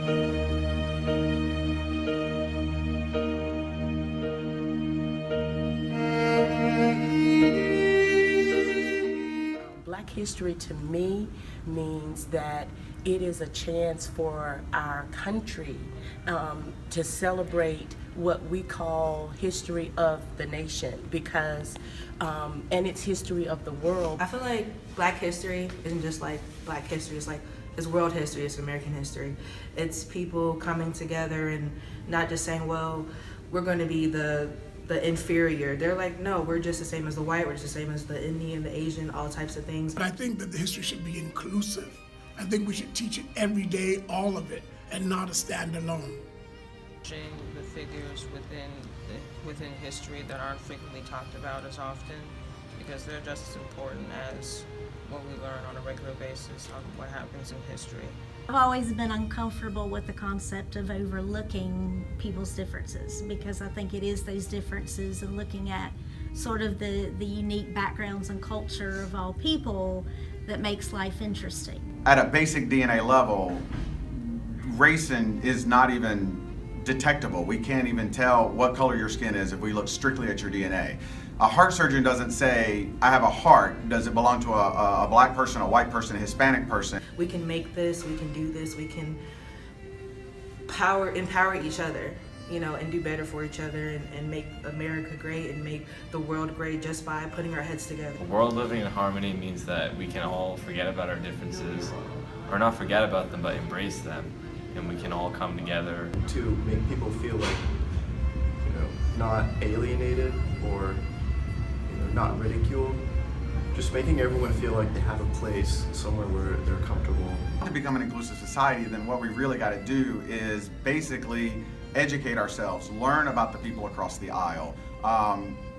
Black history to me means that it is a chance for our country to celebrate what we call history of the nation, because and it's history of the world. I feel like Black history isn't just like Black history, it's world history, it's American history. It's people coming together and not just saying, well, we're going to be the inferior. They're like, no, we're just the same as the white, we're just the same as the Indian, the Asian, all types of things. But I think that the history should be inclusive. I think we should teach it every day, all of it, and not a standalone. The figures within history that aren't frequently talked about as often, because they're just as important as what we learn on a regular basis on what happens in history. I've always been uncomfortable with the concept of overlooking people's differences, because I think it is those differences and looking at sort of the unique backgrounds and culture of all people that makes life interesting. At a basic DNA level, racing is not even detectable. We can't even tell what color your skin is if we look strictly at your DNA. A heart surgeon doesn't say, I have a heart, does it belong to a black person, a white person, a Hispanic person? We can make this, we can do this, we can empower each other, you know, and do better for each other and make America great and make the world great just by putting our heads together. A world living in harmony means that we can all forget about our differences, or not forget about them, but embrace them, and we can all come together. To make people feel like, not alienated or not ridiculed, just making everyone feel like they have a place somewhere where they're comfortable. To become an inclusive society, then what we really got to do is basically educate ourselves, learn about the people across the aisle,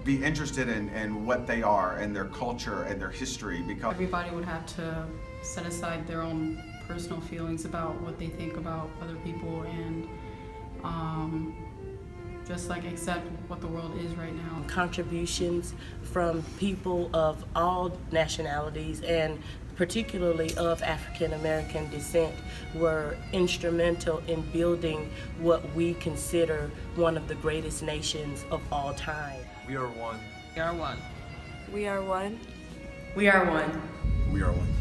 be interested in what they are and their culture and their history. Because everybody would have to set aside their own personal feelings about what they think about other people and just like accept what the world is right now. Contributions from people of all nationalities and particularly of African American descent were instrumental in building what we consider one of the greatest nations of all time. We are one. We are one. We are one. We are one. We are one.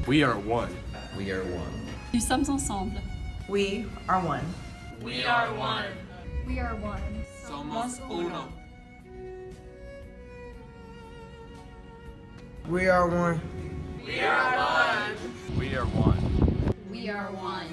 We are one. We are one. Nous sommes ensemble. We are one. We are one. We are one. Somos uno. We are one. We are one. We are one. We are one.